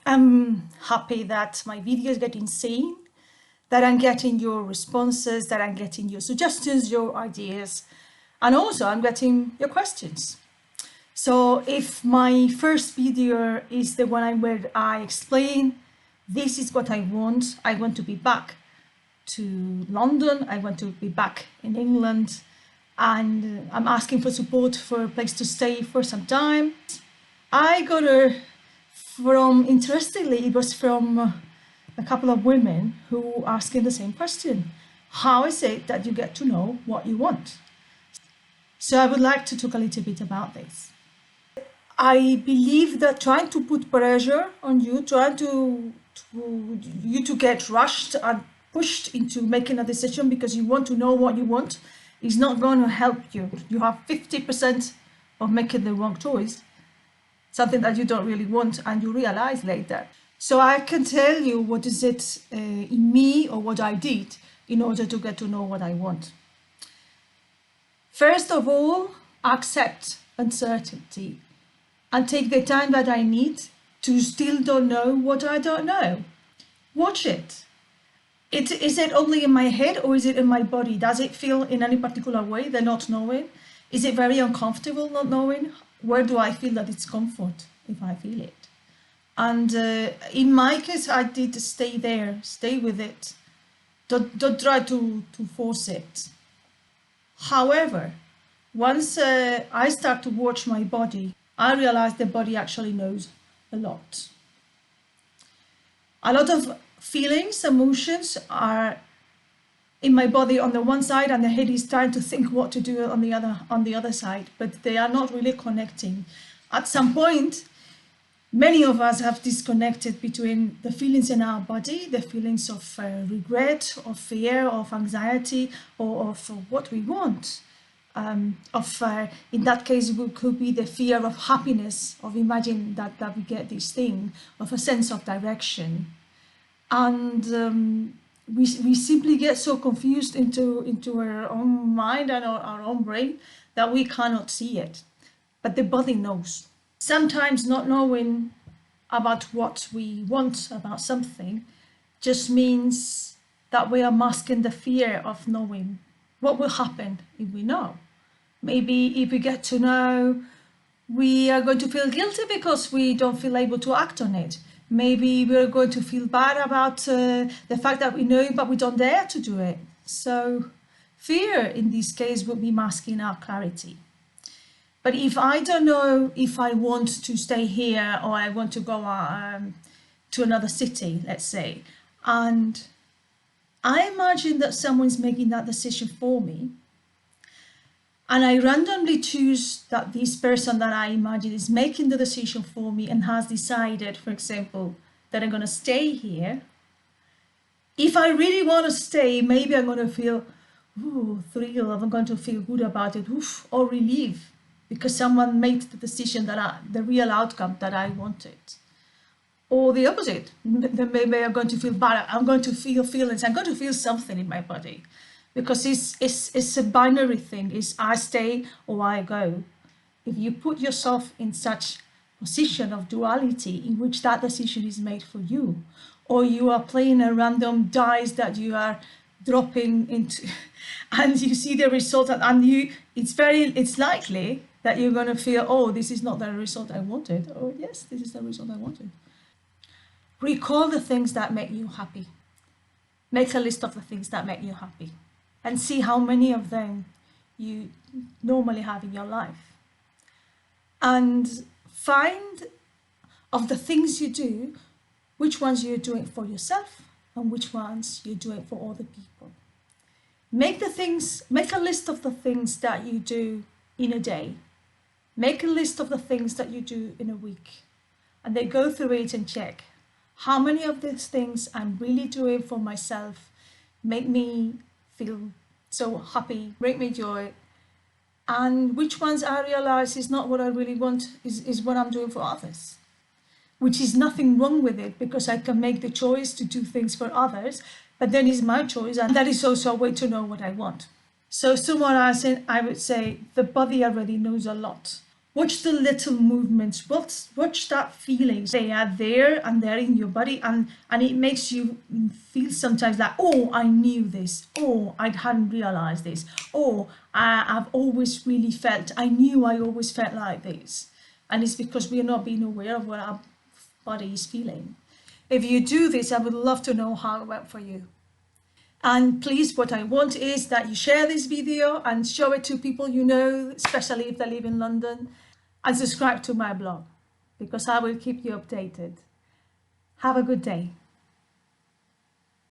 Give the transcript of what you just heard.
I'm happy that my video is getting seen, that I'm getting your responses, that I'm getting your suggestions, your ideas, and also I'm getting your questions. So if my first video is the one where I explain, this is what I want to be back to London, I want to be back in England, and I'm asking for support for a place to stay for some time. I got interestingly, it was from a couple of women who asking the same question. How is it that you get to know what you want? So I would like to talk a little bit about this. I believe that trying to put pressure on you, trying to get rushed and pushed into making a decision because you want to know what you want is not going to help you. You have 50% of making the wrong choice, something that you don't really want, and you realize later. So I can tell you what is it in me or what I did in order to get to know what I want. First of all, accept uncertainty and take the time that I need to still don't know what I don't know. Watch it. Is it only in my head or is it in my body? Does it feel in any particular way, the not knowing? Is it very uncomfortable not knowing? Where do I feel that it's comfort if I feel it? And in my case, I did stay there, stay with it. Don't try to force it. However, once I start to watch my body, I realize the body actually knows a lot. A lot of feelings, emotions are in my body on the one side, and the head is trying to think what to do on the other side, but they are not really connecting. At some point, many of us have disconnected between the feelings in our body, the feelings of regret, of fear, of anxiety, or of what we want. In that case, it could be the fear of happiness, of imagining that we get this thing, of a sense of direction. And we simply get so confused into our own mind and our own brain that we cannot see it. But the body knows. Sometimes not knowing about what we want about something just means that we are masking the fear of knowing. What will happen if we know? Maybe if we get to know, we are going to feel guilty because we don't feel able to act on it. Maybe we're going to feel bad about the fact that we know, but we don't dare to do it. So fear in this case would be masking our clarity. But if I don't know if I want to stay here or I want to go to another city, let's say, and I imagine that someone's making that decision for me, and I randomly choose that this person that I imagine is making the decision for me and has decided, for example, that I'm going to stay here. If I really want to stay, maybe I'm going to feel thrill, I'm going to feel good about it, or relief, because someone made the decision the real outcome that I wanted. Or the opposite, then maybe I'm going to feel bad, I'm going to feel feelings, I'm going to feel something in my body. Because it's a binary thing, it's I stay or I go. If you put yourself in such position of duality in which that decision is made for you, or you are playing a random dice that you are dropping into and you see the result and it's likely that you're going to feel, oh, this is not the result I wanted, or yes, this is the result I wanted. Recall the things that make you happy. Make a list of the things that make you happy and see how many of them you normally have in your life. And find of the things you do, which ones you're doing for yourself and which ones you're doing for other people. Make a list of the things that you do in a day. Make a list of the things that you do in a week. And then go through it and check how many of these things I'm really doing for myself, make me feel so happy, bring me joy, and which ones I realize is not what I really want, is what I'm doing for others, which is nothing wrong with it, because I can make the choice to do things for others, but then it's my choice, and that is also a way to know what I want. So summarizing, I would say the body already knows a lot Watch the little movements, watch that feelings. They are there and they're in your body, and it makes you feel sometimes like, oh, I knew this, oh, I hadn't realized this, oh, I've always really felt, I knew I always felt like this. And it's because we are not being aware of what our body is feeling. If you do this, I would love to know how it went for you. And please, what I want is that you share this video and show it to people you know, especially if they live in London, and subscribe to my blog because I will keep you updated. Have a good day.